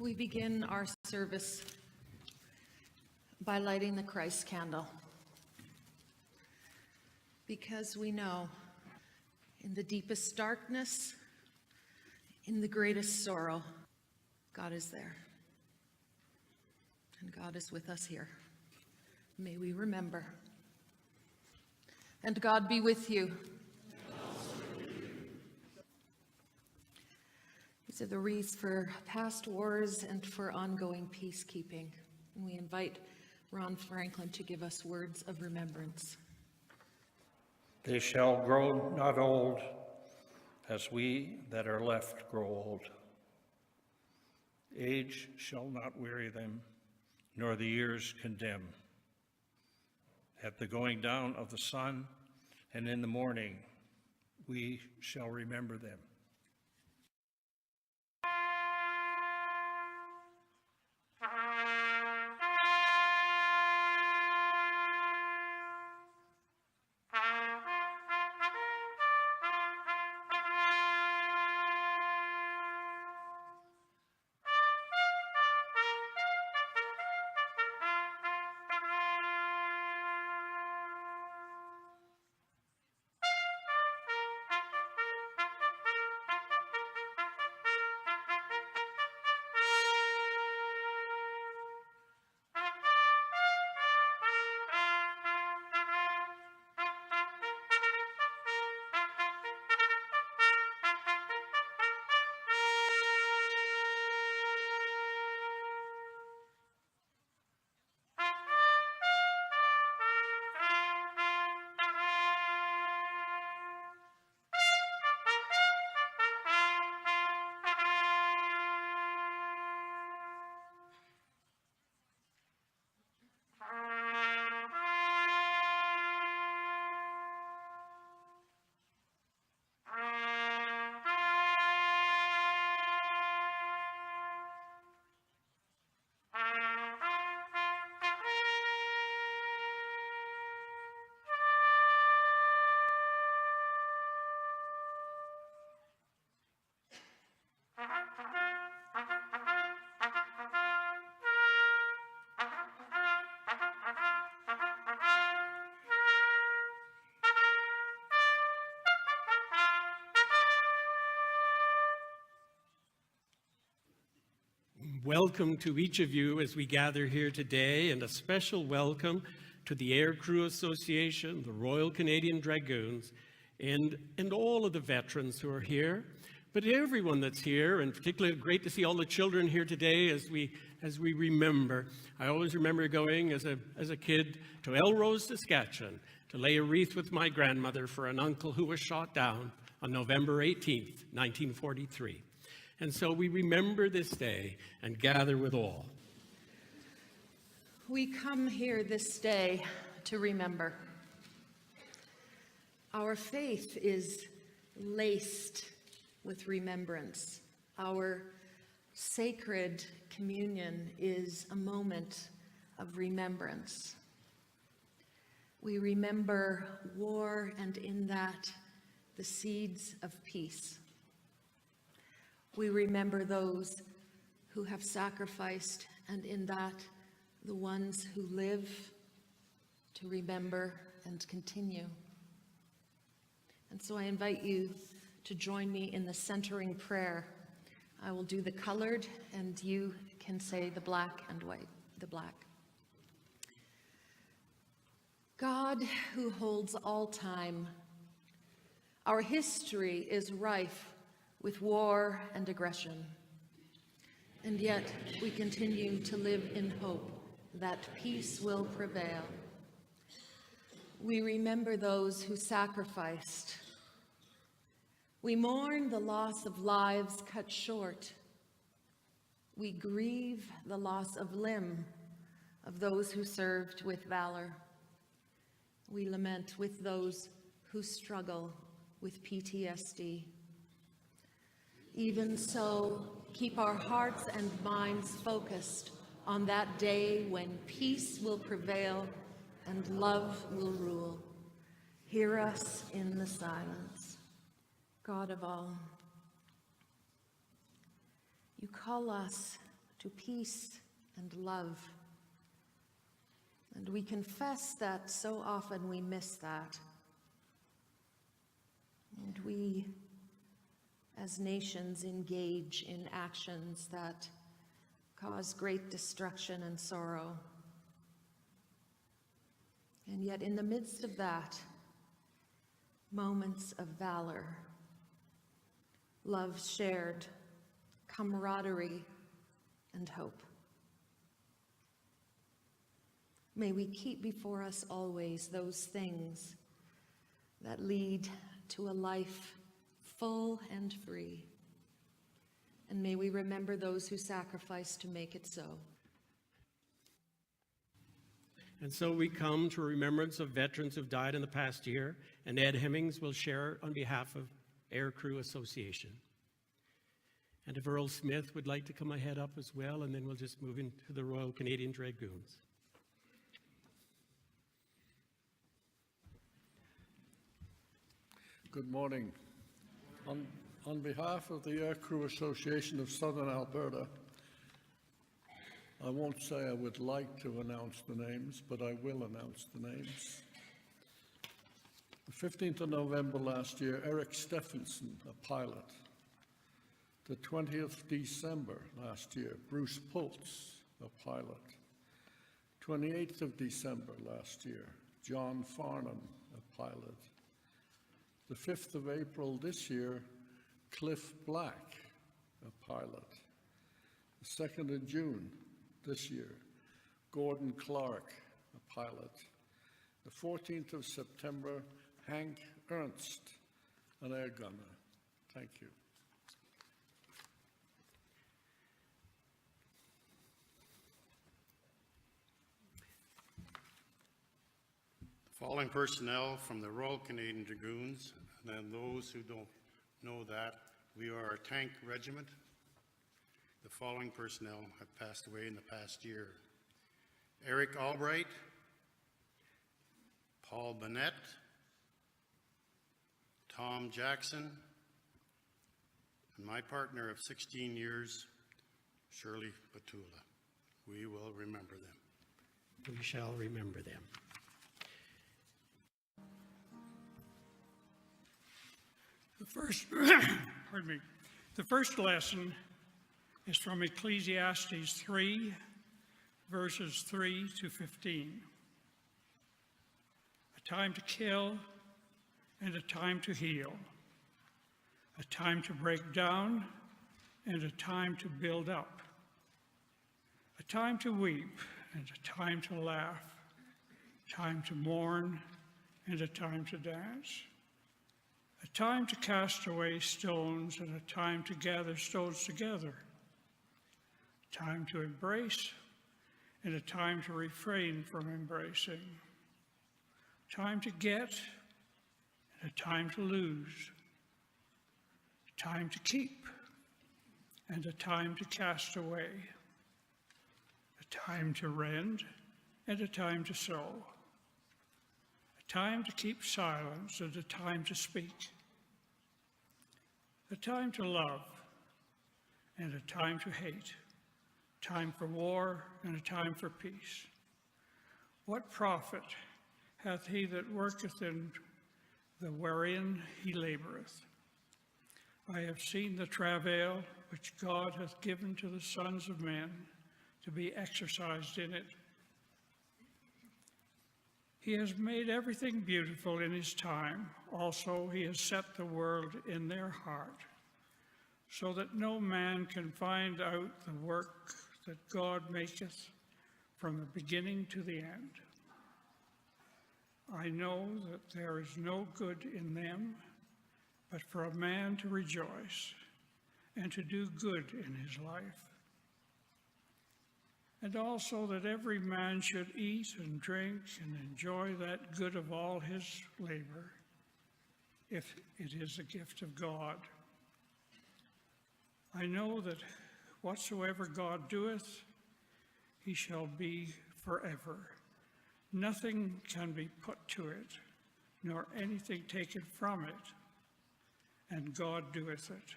We begin our service by lighting the Christ candle, because we know in the deepest darkness, in the greatest sorrow, God is there. And God is with us here. May we remember. And God be with you. These are the wreaths for past wars and for ongoing peacekeeping. And we invite Ron Franklin to give us words of remembrance. They shall grow not old, as we that are left grow old. Age shall not weary them, nor the years condemn. At the going down of the sun and in the morning, we shall remember them. Welcome to each of you as we gather here today, and a special welcome to the Air Crew Association, the Royal Canadian Dragoons, and all of the veterans who are here. But everyone that's here, and particularly great to see all the children here today as we remember. I always remember going as a kid to Elrose, Saskatchewan, to lay a wreath with my grandmother for an uncle who was shot down on November 18th, 1943. And so we remember this day and gather with all. We come here this day to remember. Our faith is laced with remembrance. Our sacred communion is a moment of remembrance. We remember war, and in that, the seeds of peace. We remember those who have sacrificed, and in that, the ones who live to remember and continue. And so I invite you to join me in the centering prayer. I will do the colored, and you can say the black and white, the black. God who holds all time, our history is rife with war and aggression. And yet we continue to live in hope that peace will prevail. We remember those who sacrificed. We mourn the loss of lives cut short. We grieve the loss of limb of those who served with valor. We lament with those who struggle with PTSD. Even so, keep our hearts and minds focused on that day when peace will prevail and love will rule. Hear us in the silence. God of all, you call us to peace and love. And we confess that so often we miss that. And we, as nations, engage in actions that cause great destruction and sorrow. And yet in the midst of that, moments of valor, love shared, camaraderie, and hope. May we keep before us always those things that lead to a life full and free. And may we remember those who sacrificed to make it so. And so we come to remembrance of veterans who've died in the past year, and Ed Hemmings will share on behalf of Air Crew Association. And if Earl Smith would like to come ahead up as well, and then we'll just move into the Royal Canadian Dragoons. Good morning. On behalf of the Air Crew Association of Southern Alberta, I won't say I would like to announce the names, but I will announce the names. The 15th of November last year, Eric Stephenson, a pilot. The 20th December last year, Bruce Pultz, a pilot. 28th of December last year, John Farnham, a pilot. The 5th of April this year, Cliff Black, a pilot. The 2nd of June this year, Gordon Clark, a pilot. The 14th of September, Hank Ernst, an air gunner. Thank you. Following personnel from the Royal Canadian Dragoons, and then those who don't know that, we are a tank regiment. The following personnel have passed away in the past year. Eric Albright, Paul Bennett, Tom Jackson, and my partner of 16 years, Shirley Batula. We will remember them. We shall remember them. Pardon me. The first lesson is from Ecclesiastes 3, verses 3 to 15. A time to kill and a time to heal. A time to break down and a time to build up. A time to weep and a time to laugh. A time to mourn and a time to dance. A time to cast away stones and a time to gather stones together. A time to embrace and a time to refrain from embracing. A time to get and a time to lose. A time to keep and a time to cast away. A time to rend and a time to sow. A time to keep silence and a time to speak. A time to love and a time to hate. A time for war and a time for peace. What profit hath he that worketh in the wherein he laboureth? I have seen the travail which God hath given to the sons of men to be exercised in it. He has made everything beautiful in his time. Also, he has set the world in their heart, so that no man can find out the work that God maketh from the beginning to the end. I know that there is no good in them, but for a man to rejoice and to do good in his life. And also that every man should eat and drink and enjoy that good of all his labor, if it is a gift of God. I know that whatsoever God doeth, he shall be forever. Nothing can be put to it, nor anything taken from it. And God doeth it,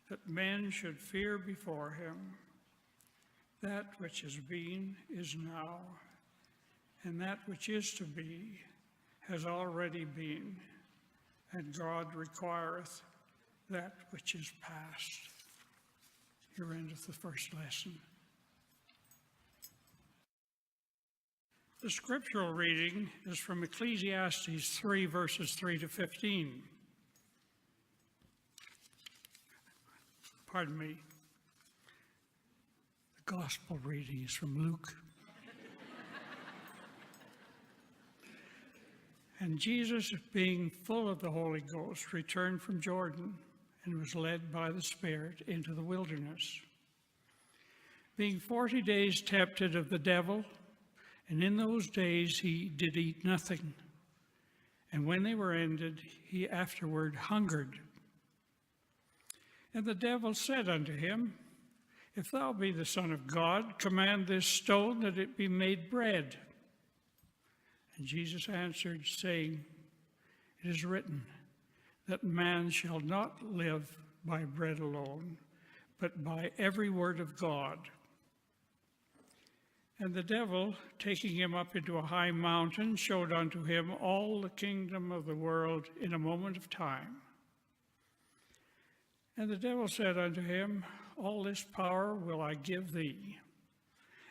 that men should fear before him. That which has been is now, and that which is to be has already been, and God requireth that which is past. Here endeth the first lesson. The scriptural reading is from Ecclesiastes 3, verses 3 to 15. Pardon me. The gospel reading is from Luke. And Jesus, being full of the Holy Ghost, returned from Jordan and was led by the Spirit into the wilderness, being 40 days tempted of the devil. And in those days he did eat nothing. And when they were ended, he afterward hungered. And the devil said unto him, If thou be the Son of God, command this stone that it be made bread. And Jesus answered, saying, It is written, that man shall not live by bread alone, but by every word of God. And the devil, taking him up into a high mountain, showed unto him all the kingdom of the world in a moment of time. And the devil said unto him, All this power will I give thee,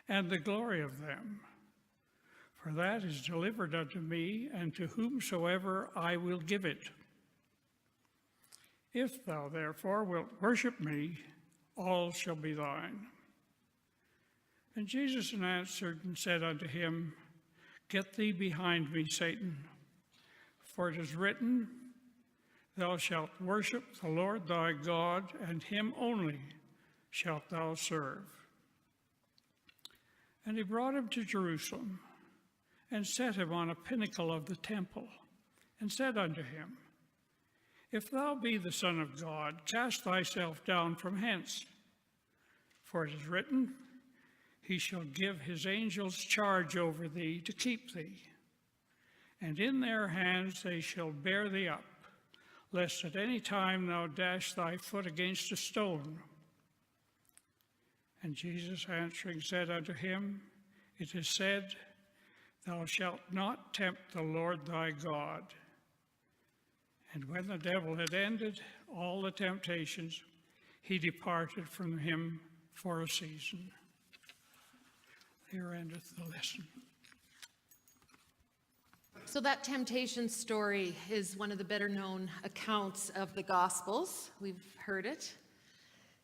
and the glory of them. For that is delivered unto me, and to whomsoever I will give it. If thou therefore wilt worship me, all shall be thine. And Jesus answered and said unto him, Get thee behind me, Satan, for it is written, Thou shalt worship the Lord thy God, and him only shalt thou serve. And he brought him to Jerusalem, and set him on a pinnacle of the temple, and said unto him, If thou be the Son of God, cast thyself down from hence. For it is written, He shall give his angels charge over thee to keep thee, and in their hands they shall bear thee up, lest at any time thou dash thy foot against a stone. And Jesus answering said unto him, It is said, Thou shalt not tempt the Lord thy God. And when the devil had ended all the temptations, he departed from him for a season. Here endeth the lesson. So that temptation story is one of the better known accounts of the Gospels. We've heard it.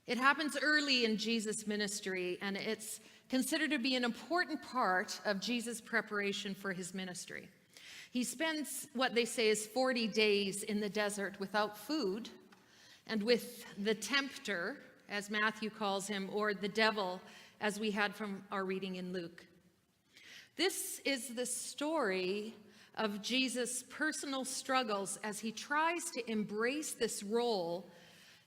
It happens early in Jesus' ministry, and it's considered to be an important part of Jesus' preparation for his ministry. He spends what they say is 40 days in the desert without food and with the tempter, as Matthew calls him, or the devil, as we had from our reading in Luke. This is the story of Jesus' personal struggles as he tries to embrace this role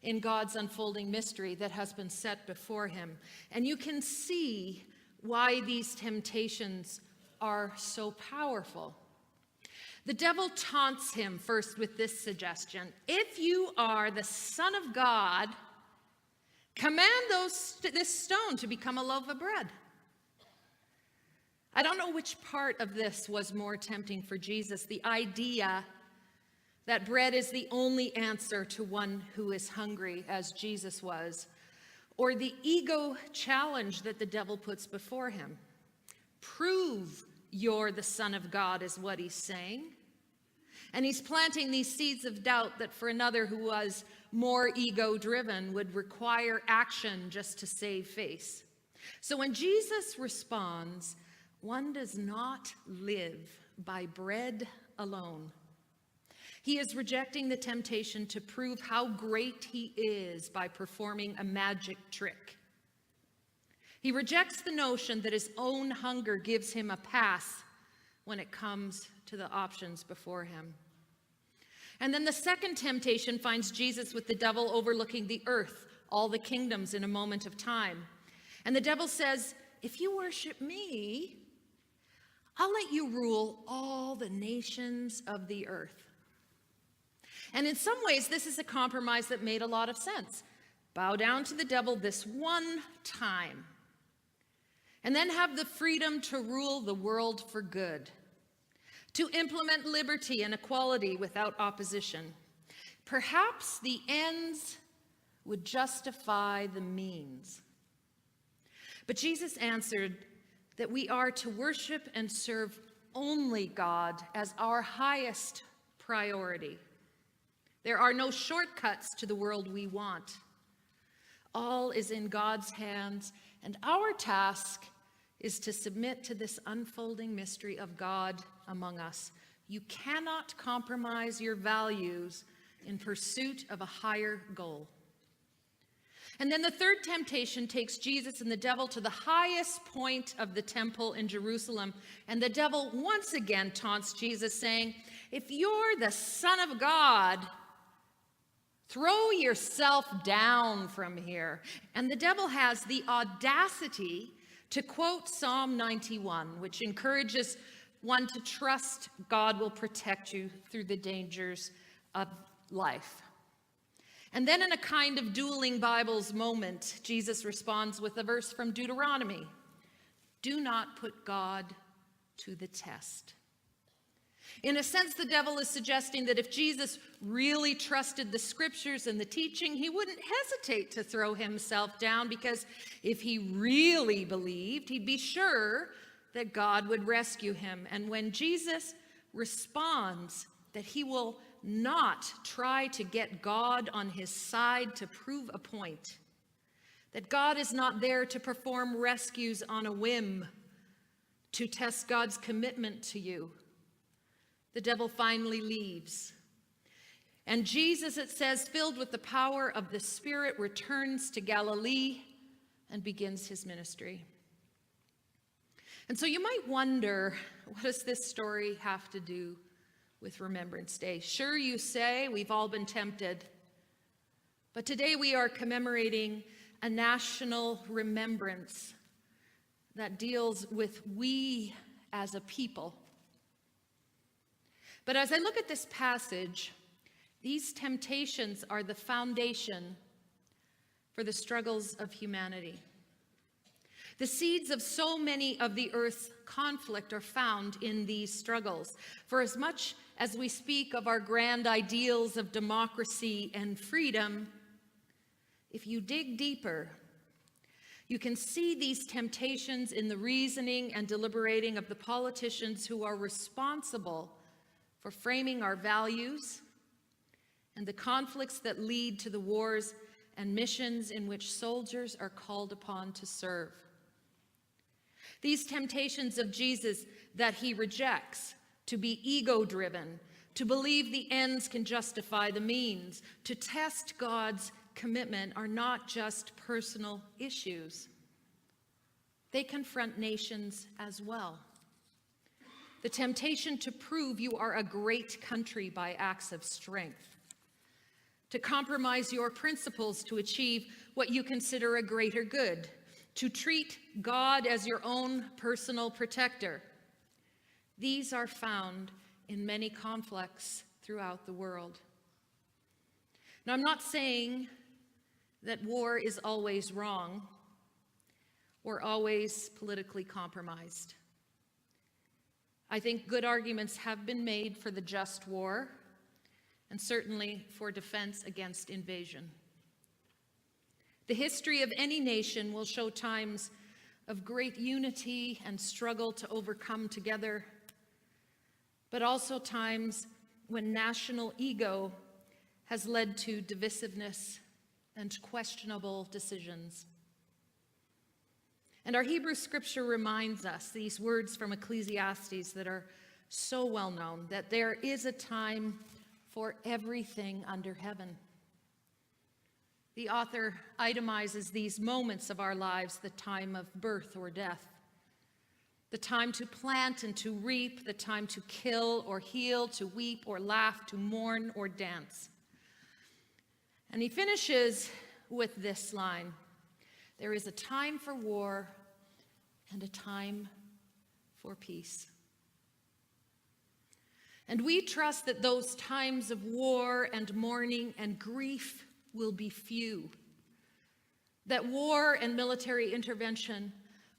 in God's unfolding mystery that has been set before him. And you can see why these temptations are so powerful. The devil taunts him first with this suggestion: If you are the Son of God, command this stone to become a loaf of bread. I don't know which part of this was more tempting for Jesus, the idea that bread is the only answer to one who is hungry, as Jesus was, or the ego challenge that the devil puts before him. Prove you're the Son of God is what he's saying. And he's planting these seeds of doubt that for another who was more ego-driven would require action just to save face. So when Jesus responds, one does not live by bread alone, he is rejecting the temptation to prove how great he is by performing a magic trick. He rejects the notion that his own hunger gives him a pass when it comes to the options before him. And then the second temptation finds Jesus with the devil overlooking the earth, all the kingdoms in a moment of time. And the devil says, If you worship me, I'll let you rule all the nations of the earth. And in some ways, this is a compromise that made a lot of sense. Bow down to the devil this one time, and then have the freedom to rule the world for good, to implement liberty and equality without opposition. Perhaps the ends would justify the means. But Jesus answered that we are to worship and serve only God as our highest priority. There are no shortcuts to the world we want. All is in God's hands, and our task is to submit to this unfolding mystery of God among us. You cannot compromise your values in pursuit of a higher goal. And then the third temptation takes Jesus and the devil to the highest point of the temple in Jerusalem. And the devil once again taunts Jesus, saying, "If you're the Son of God, throw yourself down from here." And the devil has the audacity to quote Psalm 91, which encourages one to trust God will protect you through the dangers of life. And then in a kind of dueling Bibles moment, Jesus responds with a verse from Deuteronomy: "Do not put God to the test." In a sense, the devil is suggesting that if Jesus really trusted the scriptures and the teaching, he wouldn't hesitate to throw himself down, because if he really believed, he'd be sure that God would rescue him. And when Jesus responds that he will not try to get God on his side to prove a point, that God is not there to perform rescues on a whim, to test God's commitment to you, the devil finally leaves. And Jesus, it says, filled with the power of the Spirit, returns to Galilee and begins his ministry. And so you might wonder, what does this story have to do with Remembrance Day? Sure, you say, we've all been tempted. But today we are commemorating a national remembrance that deals with we as a people. But as I look at this passage, these temptations are the foundation for the struggles of humanity. The seeds of so many of the earth's conflict are found in these struggles. For as much as we speak of our grand ideals of democracy and freedom, if you dig deeper, you can see these temptations in the reasoning and deliberating of the politicians who are responsible for framing our values and the conflicts that lead to the wars and missions in which soldiers are called upon to serve. These temptations of Jesus that he rejects, to be ego-driven, to believe the ends can justify the means, to test God's commitment, are not just personal issues. They confront nations as well. The temptation to prove you are a great country by acts of strength, to compromise your principles to achieve what you consider a greater good, to treat God as your own personal protector. These are found in many conflicts throughout the world. Now, I'm not saying that war is always wrong or always politically compromised. I think good arguments have been made for the just war, and certainly for defense against invasion. The history of any nation will show times of great unity and struggle to overcome together, but also times when national ego has led to divisiveness and questionable decisions. And our Hebrew scripture reminds us, these words from Ecclesiastes that are so well known, that there is a time for everything under heaven. The author itemizes these moments of our lives: the time of birth or death, the time to plant and to reap, the time to kill or heal, to weep or laugh, to mourn or dance. And he finishes with this line: there is a time for war and a time for peace. And we trust that those times of war and mourning and grief will be few, that war and military intervention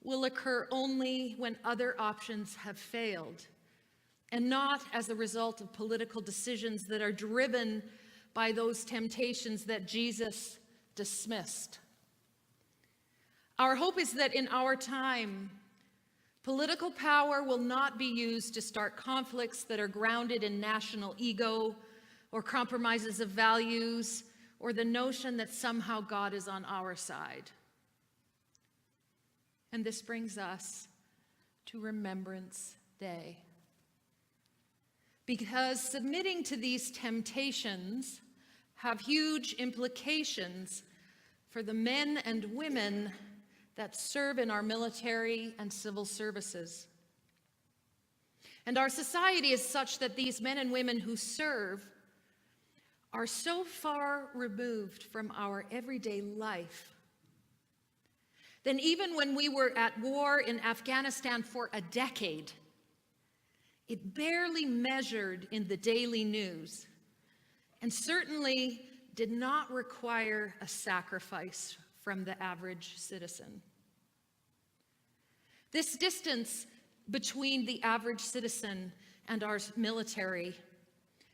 will occur only when other options have failed, and not as a result of political decisions that are driven by those temptations that Jesus dismissed. Our hope is that in our time, political power will not be used to start conflicts that are grounded in national ego or compromises of values or the notion that somehow God is on our side. And this brings us to Remembrance Day. Because submitting to these temptations have huge implications for the men and women that serve in our military and civil services. And our society is such that these men and women who serve are so far removed from our everyday life that even when we were at war in Afghanistan for a decade, it barely measured in the daily news, and certainly did not require a sacrifice from the average citizen. This distance between the average citizen and our military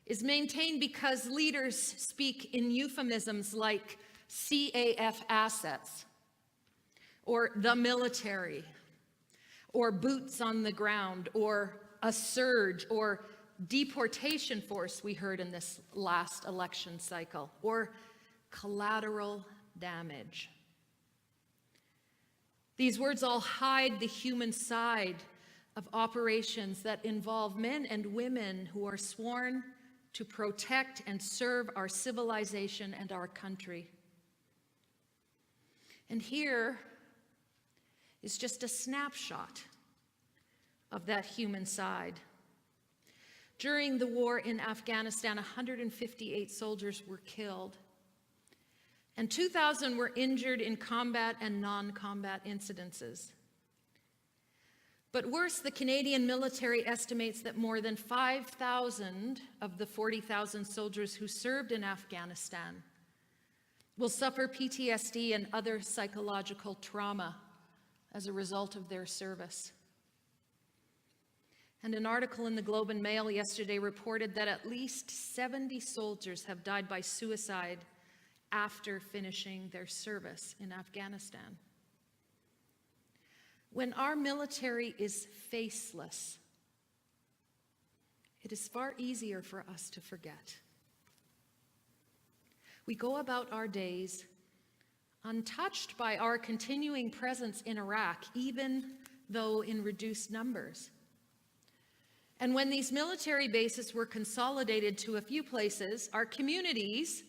is maintained because leaders speak in euphemisms like CAF assets, or the military, or boots on the ground, or a surge, or deportation force we heard in this last election cycle, or collateral damage. These words all hide the human side of operations that involve men and women who are sworn to protect and serve our civilization and our country. And here is just a snapshot of that human side. During the war in Afghanistan, 158 soldiers were killed, and 2,000 were injured in combat and non-combat incidences. But worse, the Canadian military estimates that more than 5,000 of the 40,000 soldiers who served in Afghanistan will suffer PTSD and other psychological trauma as a result of their service. And an article in the Globe and Mail yesterday reported that at least 70 soldiers have died by suicide after finishing their service in Afghanistan. When our military is faceless, it is far easier for us to forget. We go about our days untouched by our continuing presence in Iraq, even though in reduced numbers. And when these military bases were consolidated to a few places, our communities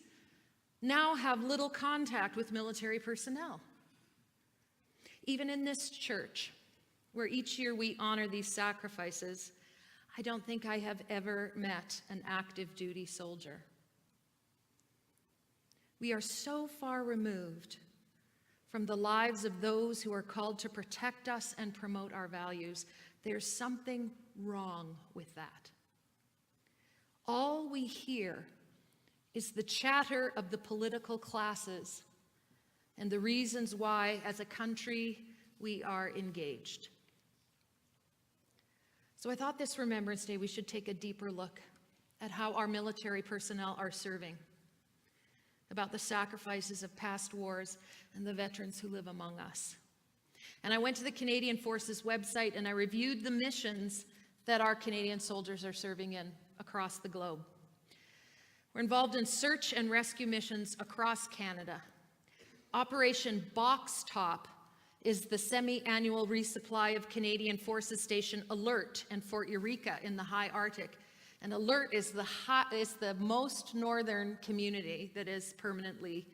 now have little contact with military personnel. Even in this church, where each year we honor these sacrifices, I don't think I have ever met an active duty soldier. We are so far removed from the lives of those who are called to protect us and promote our values. There's something wrong with that. All we hear is the chatter of the political classes and the reasons why, as a country, we are engaged. So I thought this Remembrance Day we should take a deeper look at how our military personnel are serving, about the sacrifices of past wars and the veterans who live among us. And I went to the Canadian Forces website and I reviewed the missions that our Canadian soldiers are serving in across the globe. We're involved in search and rescue missions across Canada. Operation Box Top is the semi-annual resupply of Canadian Forces Station Alert and Fort Eureka in the high Arctic. And Alert is the most northern community that is permanently,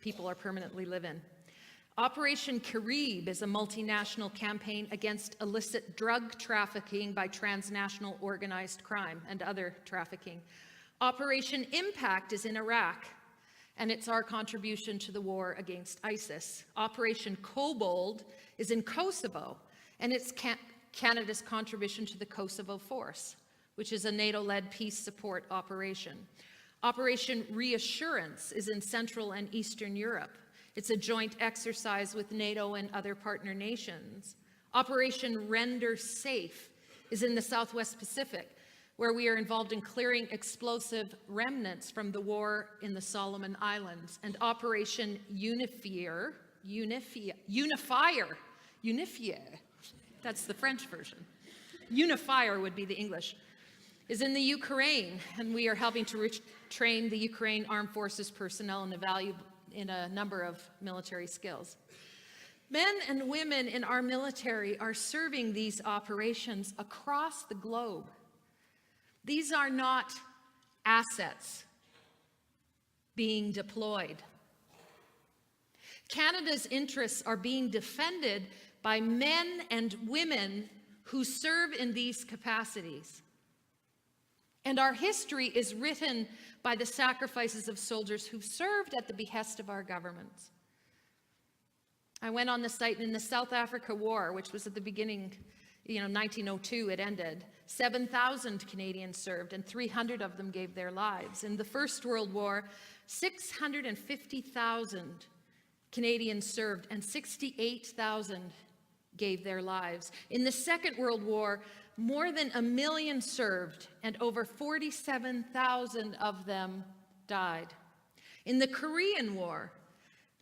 people are permanently live in. Operation Carib is a multinational campaign against illicit drug trafficking by transnational organized crime and other trafficking. Operation Impact is in Iraq, and it's our contribution to the war against ISIS. Operation Kobold is in Kosovo, and it's Canada's contribution to the Kosovo Force, which is a NATO-led peace support operation. Operation Reassurance is in Central and Eastern Europe. It's a joint exercise with NATO and other partner nations. Operation Render Safe is in the Southwest Pacific, where we are involved in clearing explosive remnants from the war in the Solomon Islands. And Operation Unifier, that's the French version. Unifier would be the English, is in the Ukraine, and we are helping to train the Ukraine Armed Forces personnel in a number of military skills. Men and women in our military are serving these operations across the globe. These are not assets being deployed. Canada's interests are being defended by men and women who serve in these capacities. And our history is written by the sacrifices of soldiers who served at the behest of our governments. I went on the site in the South Africa War, which was at the beginning, 1902, it ended. 7,000 Canadians served, and 300 of them gave their lives. In the First World War, 650,000 Canadians served, and 68,000 gave their lives. In the Second World War, more than 1 million served, and over 47,000 of them died. In the Korean War,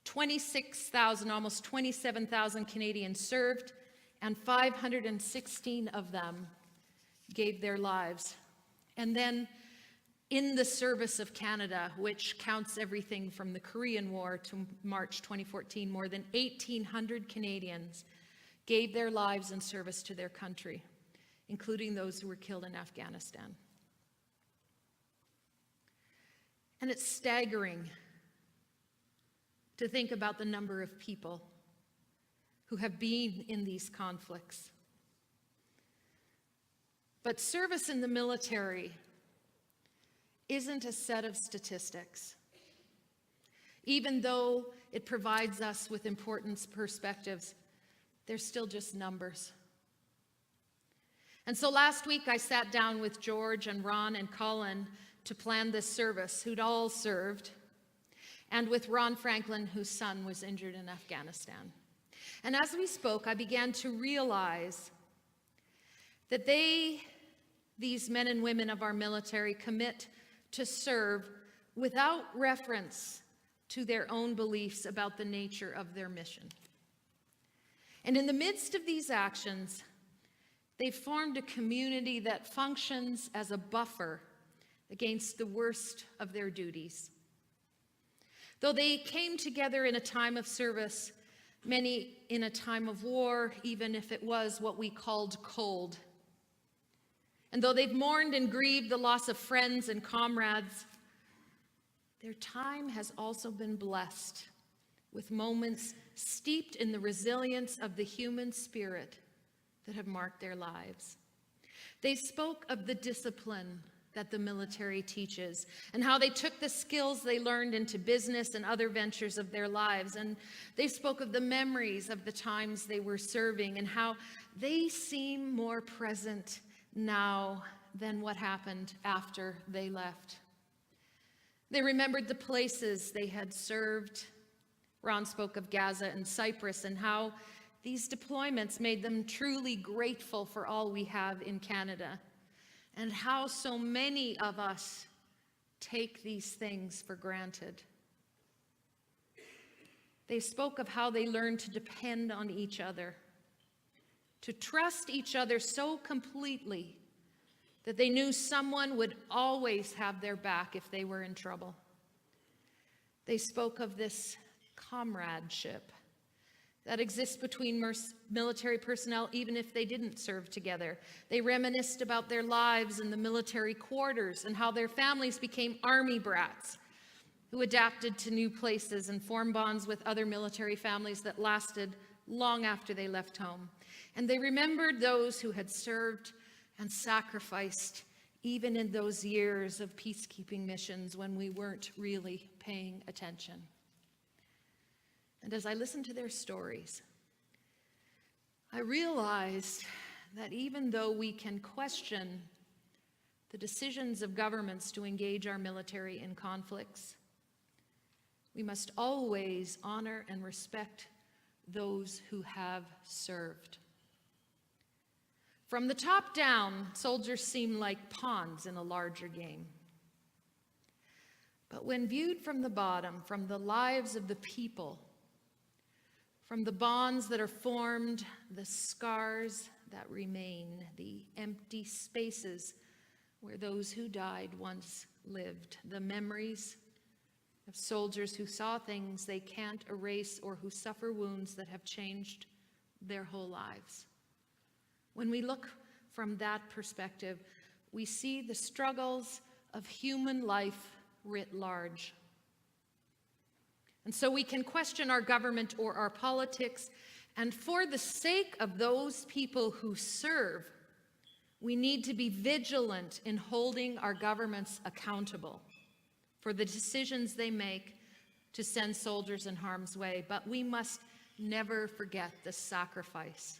26,000, almost 27,000 Canadians served, and 516 of them gave their lives. And then in the service of Canada, which counts everything from the Korean War to March 2014, more than 1,800 Canadians gave their lives in service to their country, including those who were killed in Afghanistan. And it's staggering to think about the number of people who have been in these conflicts. But service in the military isn't a set of statistics, even though it provides us with important perspectives. They're still just numbers. And so last week I sat down with George and Ron and Colin to plan this service, who'd all served, and with Ron Franklin, whose son was injured in Afghanistan. And as we spoke, I began to realize that these men and women of our military, commit to serve without reference to their own beliefs about the nature of their mission. And in the midst of these actions, they formed a community that functions as a buffer against the worst of their duties. Though they came together in a time of service, many in a time of war, even if it was what we called cold. And though they've mourned and grieved the loss of friends and comrades, their time has also been blessed with moments steeped in the resilience of the human spirit that have marked their lives. They spoke of the discipline that the military teaches and how they took the skills they learned into business and other ventures of their lives. And they spoke of the memories of the times they were serving and how they seem more present now than what happened after they left. They remembered the places they had served. Ron spoke of Gaza and Cyprus and how these deployments made them truly grateful for all we have in Canada, and how so many of us take these things for granted. They spoke of how they learned to depend on each other, to trust each other so completely that they knew someone would always have their back if they were in trouble. They spoke of this comradeship that exists between military personnel even if they didn't serve together. They reminisced about their lives in the military quarters and how their families became army brats who adapted to new places and formed bonds with other military families that lasted long after they left home. And they remembered those who had served and sacrificed even in those years of peacekeeping missions when we weren't really paying attention. And as I listened to their stories, I realized that even though we can question the decisions of governments to engage our military in conflicts, We must always honor and respect those who have served. From the top down, soldiers seem like pawns in a larger game. But when viewed from the bottom, from the lives of the people, from the bonds that are formed, the scars that remain, the empty spaces where those who died once lived, the memories of soldiers who saw things they can't erase or who suffer wounds that have changed their whole lives. When we look from that perspective, we see the struggles of human life writ large. And so we can question our government or our politics, and for the sake of those people who serve, we need to be vigilant in holding our governments accountable for the decisions they make to send soldiers in harm's way. But we must never forget the sacrifice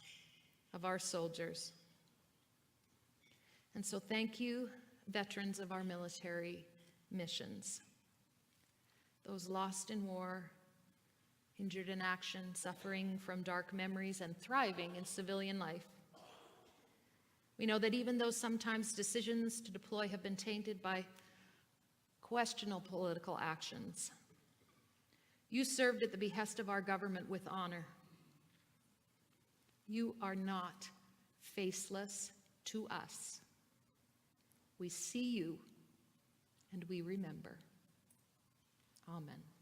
of our soldiers. And so thank you, veterans of our military missions. Those lost in war, injured in action, suffering from dark memories, and thriving in civilian life. We know that even though sometimes decisions to deploy have been tainted by questionable political actions, you served at the behest of our government with honor. You are not faceless to us. We see you and we remember. Amen.